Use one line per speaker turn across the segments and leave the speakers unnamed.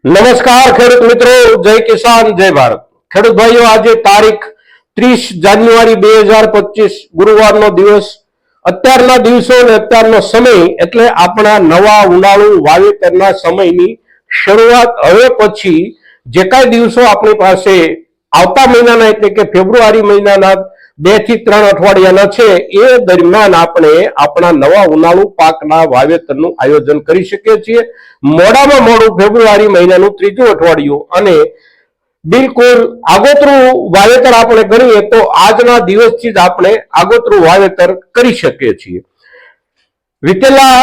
નમસ્કાર ખેડૂત મિત્રો, જય કિસાન જય ભારત। ખેડૂત ભાઈઓ, આજે તારીખ 30 જાન્યુઆરી 2025 ગુરુવારનો દિવસ। અત્યારના દિવસો અને અત્યારનો સમય એટલે આપણા નવા ઉનાળુ વાવેતરના સમયની શરૂઆત હવે પછી જે કાંઈ દિવસો આપણી પાસે આવતા મહિનાના એટલે કે ફેબ્રુઆરી મહિનાના 2 થી 3 અઠવાડિયાના છે એ દરમિયાન આપણે આપણા નવા ઉનાળુ પાકના વાવેતરનું આયોજન કરી શકીએ છીએ। મોડામાં મોડું ફેબ્રુઆરી મહિનાનું 3જું અઠવાડિયું અને બિલકુલ આગોતરું વાવેતર આપણે ગણીએ તો આજના દિવસથી જ આપણે આગોતરું વાવેતર કરી શકીએ છીએ। વીતેલા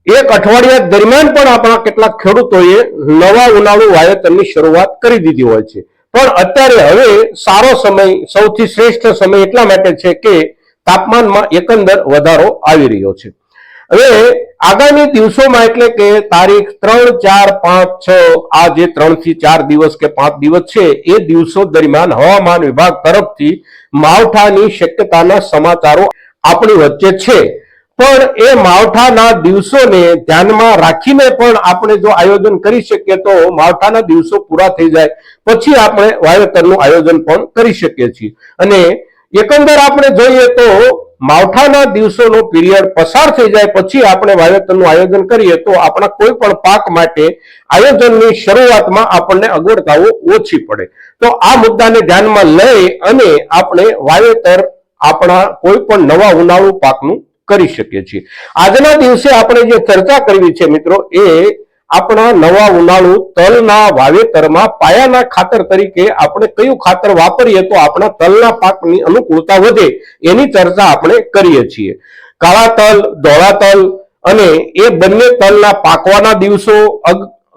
એક અઠવાડિયા દરમિયાન પણ આપણા કેટલાક ખેડૂતોએ નવા ઉનાળુ વાવેતરની શરૂઆત કરી દીધી હોય છે, પણ અત્યારે હવે સારો સમય, સૌથી શ્રેષ્ઠ સમય એટલા માટે છે કે તાપમાનમાં એકંદર વધારો આવી રહ્યો છે। હવે આગામી દિવસોમાં એટલે કે તારીખ 3, 4, 5, 6 આ જે 3 થી 4 દિવસ કે 5 દિવસ છે એ દિવસો દરમિયાન હવામાન વિભાગ તરફથી માવઠાની શક્યતાના સમાચારો આપણી વચ્ચે છે, પણ એ માવઠાના દિવસોને ધ્યાનમાં રાખીને પણ આપણે જો આયોજન કરી શકીએ તો માવઠાના દિવસો પૂરા થઈ જાય પછી આપણે વાવેતરનું આયોજન પણ કરી શકીએ છીએ। અને એકંદર આપણે જોઈએ તો માવઠાના દિવસોનો પીરિયડ પસાર થઈ જાય પછી આપણે વાવેતરનું આયોજન કરીએ તો આપણા કોઈ પણ પાક માટે આયોજનની શરૂઆતમાં આપણને અગવડતાઓ ઓછી પડે। તો આ મુદ્દાને ધ્યાનમાં લઈ અને આપણે વાવેતર આપણા કોઈ પણ નવા ઉનાળુ પાકનું કરી શકીએ છીએ। આજના દિવસે આપણે જે ચર્ચા કરવી છે મિત્રો, એ આપણા નવા ઉનાળુ તલના વાવેતરમાં પાયાના ખાતર તરીકે આપણે કયું ખાતર વાપરીએ તો આપણા તલના પાકની અનુકૂળતા વધે એની ચર્ચા આપણે કરીએ છીએ। કાળા તલ, ધોળા તલ અને એ બંને તલના પાકવાના દિવસો,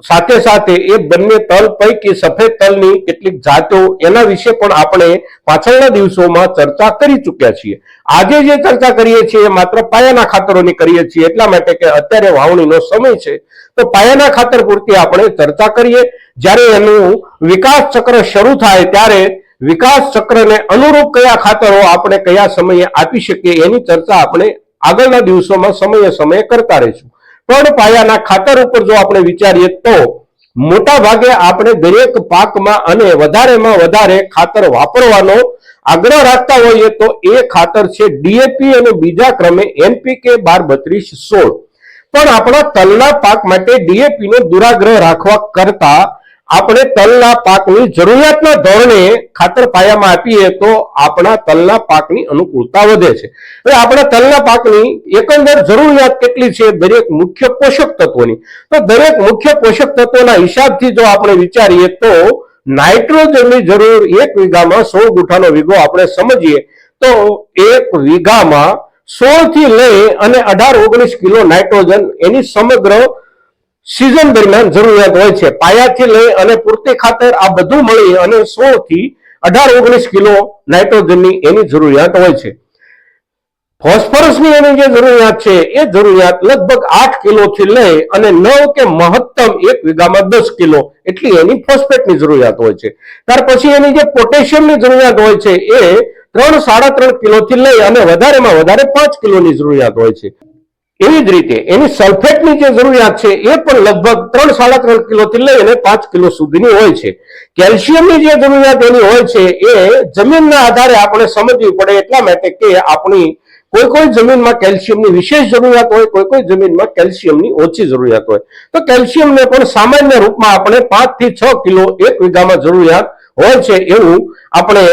સાથે સાથે એ બંને તલ પૈકી સફેદ તલની કેટલીક જાતો એના વિશે પણ આપણે પાછળના દિવસોમાં ચર્ચા કરી ચૂક્યા છીએ। આજે જે ચર્ચા કરીએ છીએ માત્ર પાયાના ખાતરોની કરીએ છીએ એટલા માટે કે અત્યારે વાવણીનો સમય છે, તો પાયાના ખાતર પૂરતી આપણે ચર્ચા કરીએ। જ્યારે એનું વિકાસ ચક્ર શરૂ થાય ત્યારે વિકાસ ચક્રને અનુરૂપ કયા ખાતરો આપણે કયા સમયે આપી શકીએ એની ચર્ચા આપણે આગળના દિવસોમાં સમયે કરતા રહીશું। પણ પાયાના ખાતર ઉપર જો આપણે વિચારીએ તો મોટા ભાગે આપણે દરેક પાકમાં અને વધારેમાં વધારે ખાતર વાપરવાનો આગ્રહ રાખતા હોઈએ તો એ ખાતર છે ડીએપી અને બીજા ક્રમે NPK 12-32-16। પણ આપણા તલના પાક માટે ડીએપી નો દુરાગ્રહ રાખવા કરતા આપણે તલના પાકની જરૂરિયાતના ધોરણે ખાતર પાયામાં આપીએ તો આપણા તલના પાકની અનુકૂળતા વધે છે। હવે આપણા તલના પાકની એકંદર જરૂરિયાત કેટલી છે દરેક મુખ્ય પોષક તત્વોની, તો દરેક મુખ્ય પોષક તત્વોના હિસાબથી જો આપણે વિચારીએ તો નાઇટ્રોજનની જરૂર 1 વીઘામાં 16 ગુઠાનો વીઘો આપણે સમજીએ તો 1 વીઘામાં 16 થી લઈ અને 18-19 કિલો નાઇટ્રોજન એની સમગ્ર સિઝન દરમિયાન જરૂરિયાત હોય છે। પાયાથી લઈ અને પૂરતી ખાતર આ બધું મળી અને 16 થી 18-19 કિલો નાઇટ્રોજનની એની જરૂરિયાત હોય છે। ફોસ્ફરસની એની જે જરૂરિયાત છે એ જરૂરિયાત લગભગ 8 કિલોથી લઈ અને 9 કે મહત્તમ 1 વીઘામાં 10 કિલો એટલી એની ફોસ્ફેટની જરૂરિયાત હોય છે। ત્યાર પછી એની જે પોટેશિયમની જરૂરિયાત હોય છે એ 3-3.5 કિલોથી લઈ અને વધારેમાં વધારે 5 કિલોની જરૂરિયાત હોય છે। એવી જ રીતે એની સલ્ફેટની જે જરૂરિયાત છે એ પણ લગભગ 3-3.5 કિલોથી લઈ અને 5 કિલો સુધીની હોય છે। કેલ્શિયમની જે જરૂરિયાત એની હોય છે એ જમીનના આધારે આપણે સમજવી પડે એટલા માટે કે આપણી કોઈ જમીનમાં કેલ્શિયમની વિશેષ જરૂરિયાત હોય, કોઈ જમીનમાં કેલ્શિયમની ઓછી જરૂરિયાત હોય। તો કેલ્શિયમને પણ સામાન્ય રૂપમાં આપણે 5 થી 6 કિલો 1 વીઘામાં જરૂરિયાત હોય છે એવું આપણે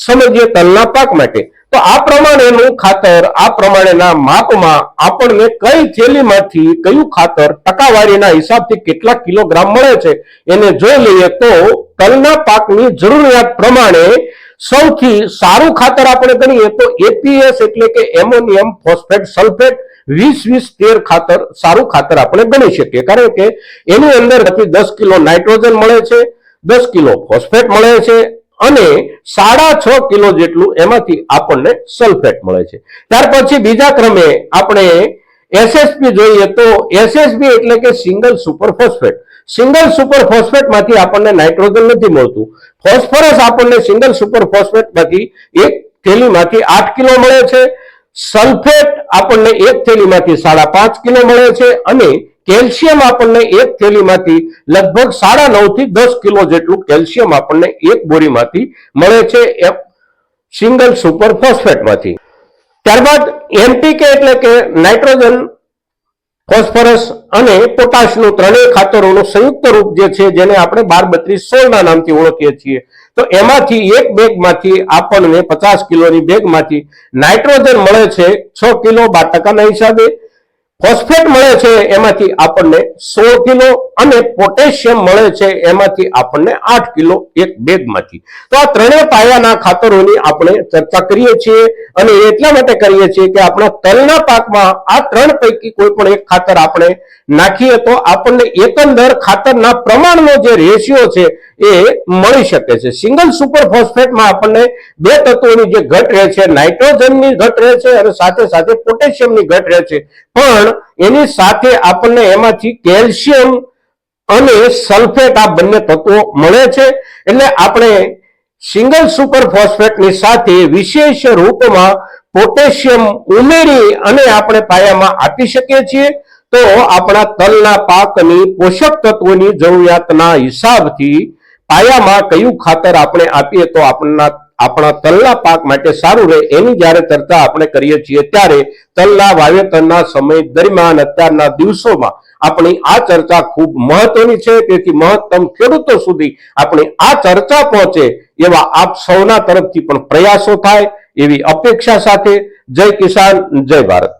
સમજીએ તલના પાક માટે। તો આ પ્રમાણેનું ખાતર, આ પ્રમાણેના માપમાં આપણને કઈ થેલીમાંથી કયું ખાતર ટકાવારીના હિસાબથી કેટલા કિલોગ્રામ મળે છે એને જોઈ લઈએ તો તલના પાકની જરૂરિયાત પ્રમાણે સૌથી સારું ખાતર આપણે ગણીએ તો એપીએસ એટલે કે એમોનિયમ ફોસ્ફેટ સલ્ફેટ 20-20-13 ખાતર સારું ખાતર આપણે ગણી શકીએ, કારણ કે એની અંદર 10 કિલો નાઇટ્રોજન મળે છે, 10 કિલો ફોસ્ફેટ મળે છે અને 6.5 કિલો જેટલું એમાંથી આપણને સલ્ફેટ મળે છે। ત્યાર પછી બીજા ક્રમે આપણે એસએસપી જોઈએ તો એસએસપી એટલે કે single super phosphate. Single super ફોસ્ફેટમાંથી આપણને નાઇટ્રોજન નથી મળતું। ફોસ્ફરસ આપણને સિંગલ સુપર ફોસ્ફેટમાંથી એક થેલીમાંથી 8 કિલો મળે છે। સલ્ફેટ આપણને એક થેલીમાંથી 5.5 કિલો મળે છે અને કેલ્શિયમ આપણને એક થેલીમાંથી લગભગ 9.5 થી 10 કિલો જેટલું કેલ્શિયમ આપણને એક બોરીમાંથી મળે છે સિંગલ સુપર ફોસ્ફેટમાંથી. ત્યારબાદ એનપીકે એટલે કે નાઇટ્રોજન, ફોસ્ફરસ અને પોટાશનું ત્રણેય ખાતરોનું સંયુક્ત રૂપ જે છે, જેને આપણે 12-32-16 ના નામથી ઓળખીએ છીએ, તો એમાંથી એક બેગમાંથી આપણને 50 કિલોની બેગમાંથી નાઇટ્રોજન મળે છે 6 કિલો 12% હિસાબે, ફોસ્ફેટ મળે છે એમાંથી આપણને 16 કિલો અને પોટેશિયમ મળે છે એમાંથી આપણને 8 કિલો એક બેગમાંથી. તો આ ત્રણેય પાયાના ખાતરોની આપણે ચર્ચા કરીએ છીએ અને એટલા માટે કરીએ છીએ કે આપણા તલના પાકમાં આ ત્રણ પૈકી કોઈ પણ એક ખાતર આપણે નાખીએ તો આપણને એકંદર ખાતરના પ્રમાણનો જે રેશિયો છે એ મળી શકે છે. સિંગલ સુપર ફોસ્ફેટમાં આપણને બે તત્વોની જે ઘટ રહે છે, નાઇટ્રોજનની ઘટ રહે છે અને સાથે સાથે પોટેશિયમની ઘટ રહે છે, પણ એની સાથે આપણને એમાંથી કેલ્શિયમ અને સલ્ફેટ આ બંને તત્વો મળે છે. એટલે આપણે સિંગલ સુપર ફોસ્ફેટની સાથે વિશેષ રૂપમાં પોટેશિયમ ઉમેરી અને આપણે પાયામાં આપી શકીએ છીએ. તો આપણા તલના પાકની પોષક તત્વોની જરૂરિયાતના હિસાબથી પાયામાં કયું ખાતર આપણે આપીએ તો આપણા તલના પાક માટે સારું રહે, એની જ્યારે ચર્ચા આપણે કરીએ છીએ ત્યારે તલના વાવેતરના સમય દરમિયાન અત્યારના દિવસોમાં આપણી આ ચર્ચા ખૂબ મહત્વની છે. તેથી મહત્તમ ખેડૂતો સુધી આપણી આ ચર્ચા પહોંચે એવા આપ સૌના તરફથી પણ પ્રયાસો થાય એવી અપેક્ષા સાથે જય કિસાન, જય ભારત.